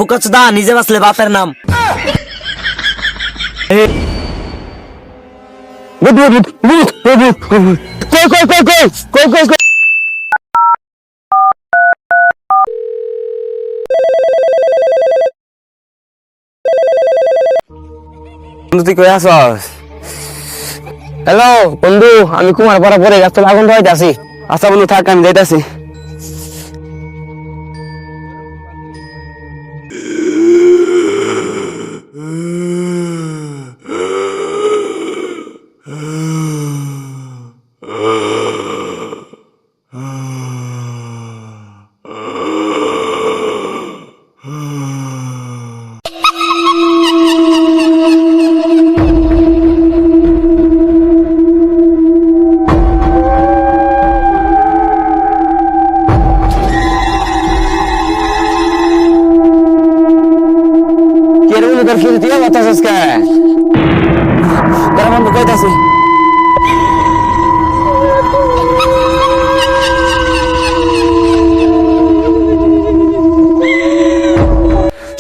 ফুকচদা নিজে বাঁচলে বাপের নাম। তুই কই আছস? হ্যালো বন্ধু, আমি কুমার পাড়া পরে গাছ আগুন ধরাইতে আছি। আচ্ছা বন্ধু থাক, আমি যাইতাছি।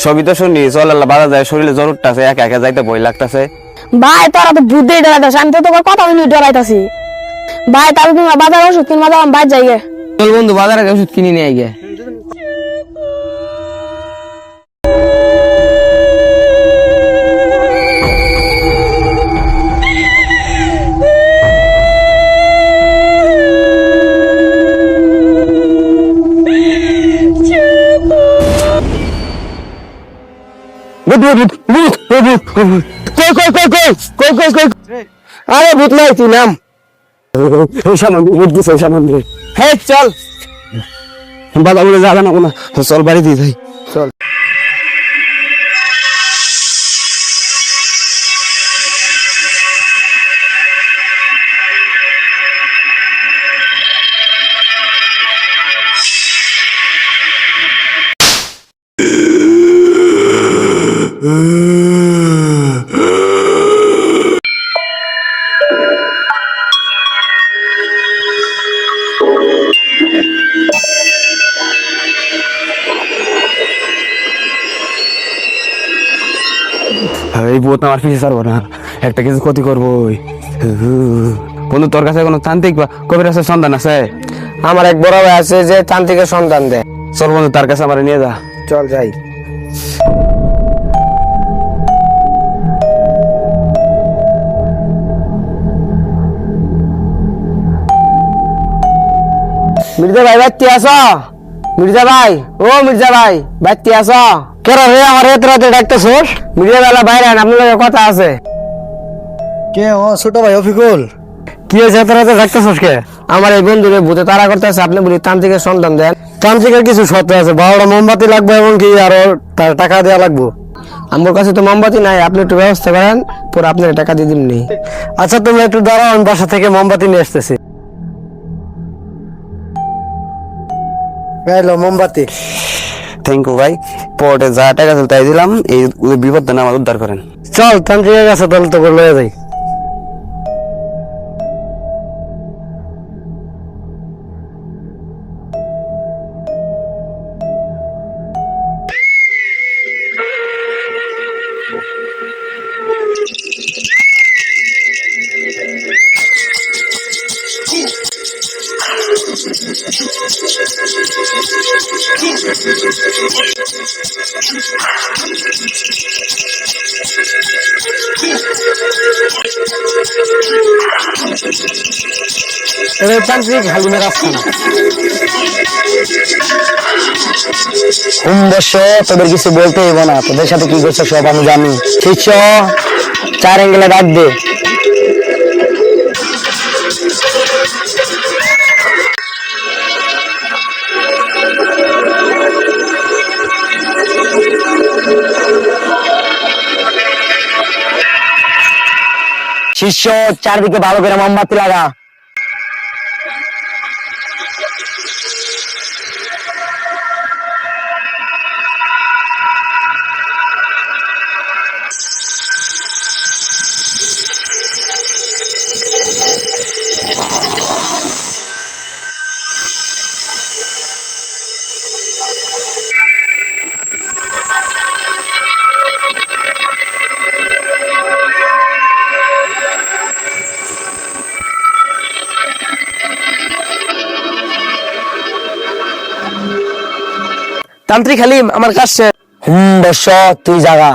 সবই তো শুনি, চল আল্লাহ বাধা যায়, শরীরে জ্বর উঠতেছে, একা একা যাইতে ভয় লাগতেছে। ভাই তোরা তো বুদ্ধি ডরাইতাছ, আমি তো তোর কথা শুনি ডরাইতাছি। ভাই তাহলে তুমি বাজার ওষুধ কিনবা যাও, আমি বাইর যাই গে। চল বন্ধু বাজারে ওষুধ কিনে নিয়ে আইগে। আরে ভূত নাই, তুই নাম। হ্যাঁ চল বাবা বলে যাবে না, চল বাড়ি দিয়ে যাই, চল। এই বোত আমার পিছিয়ে ছাড়বো না, একটা কিছু ক্ষতি করবো। বন্ধু তোর কাছে কোনো তান্ত্রিক বা কবিরাজের সন্ধান আছে? আমার এক বড় ভাই আছে যে তান্ত্রিকের সন্ধান দেয়। চল বন্ধু তার কাছে আমার নিয়ে যা। চল যাই। মির্জা ভাই বাড়তি আছো? মির্জা ভাই, ও মির্জা ভাই বাড়তি আছো? কেন রে আমার এত রাতে ডাকতেছোস? মির্জা বেলা বাইরে আপনার লগে কথা আছে। কে ও ছোট ভাই অফিকুল? কি হয়েছে এত রাতে ডাকতেছোস কে? আমার এই বন্ধুরে ভূতে তাড়া করতেছে, আপনি বলি তান্ত্রিকের সন্ধান দেন। তান্ত্রিকের কিছু শর্ত আছে, 12টা মোমবাতি লাগবে এবং কি আরো তার টাকা দেওয়া লাগবে। আমার কাছে তো মোমবাতি নাই, আপনি একটু ব্যবস্থা করেন, পরে আপনার টাকা দিয়ে দিমনি। আচ্ছা তুমি একটু দাঁড়াও, আমি বাসা থেকে মোমবাতি নিয়ে আসতেছি। এলো মোমবাতি। থ্যাংক ইউ ভাই, পরে যা টাকা চলতে দিলাম, এই বিপদ না আমার উদ্ধার করেন। চল তান্ত্রিকের কাছে তাহলে তোকে লয়ে যাই। তান্ত্রিক হালিমের আস্থানা। তোদের কিছু বলতে হইব না, তোদের সাথে কি করছে সব আমি জানি। শিষ্য 4 অ্যাঙ্গেলে ডাক দে। শিষ্য চারদিকে ভালো করে মোমবাতি লাগা। তান্ত্রিক হালিম আমার কাজ শেষ। বর্ষ তুই জাগা।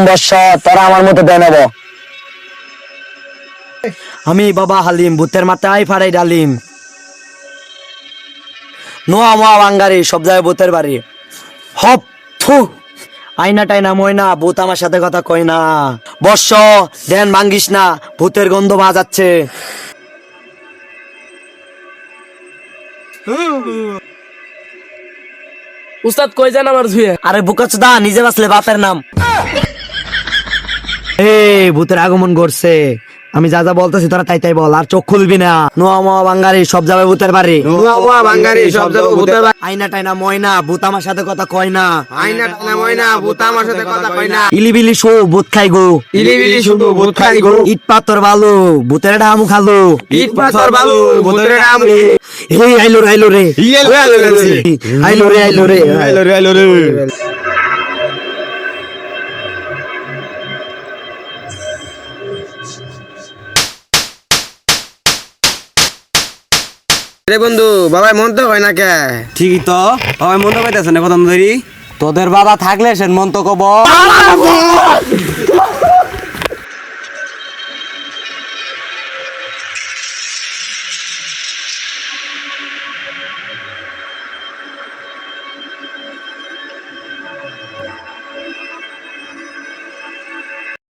বর্ষ তোরা আমার মতো দেয় নেব। আমি বাবা হালিম, ভূতের মাথায় ফাড়াই ডালিম। নোয়া মোয়া বাঙ্গারি, সব জায়গায় ভূতের বাড়ি। হপ থু, আইনা টাইনা ময়না, ভূত আমার সাথে কথা কয় না। বর্ষ ধ্যান ভাঙ্গিস না, ভূতের গন্ধ বাজাচ্ছে। উস্তাদ কই যান আমার ঝুয়ে? আরে বুকাচোদা, নিজে বাঁচলে বাপের নাম। ভূতের আগমন করছে, আমি যা যা বলতেছি তোরা তাই তাই বল, আর চোখ খুলবি না। নোয়া মোয়া বাঙ্গারি, সব যাবে ভূতের বাড়ি। বাঙ্গারি সব যাবো ভূতের বাড়ি। আইনা টাইনা ময়না, ভূত আমার সাথে কথা কয় না। আইনা টানা ময়না, ভূত আমার সাথে কথা কয় না। ইলিবিলি শো, ভূত খাই গো। ইলিবিলি শুধু ভূত খাই গো। ইট পাথর বালু, ভূতের ডামু খালো। ইট পাথর বালু, ভূতের নাম। এই আইলো রে, আইলো রে, আইলো রে, আইলো রে। রে বন্ধু, বাবাই মন তো হয় না কে? ঠিকই তো, বাবাই মন তো পাইতেছে না প্রথম ধরি। তোদের বাবা থাকলে সে মন তো কব।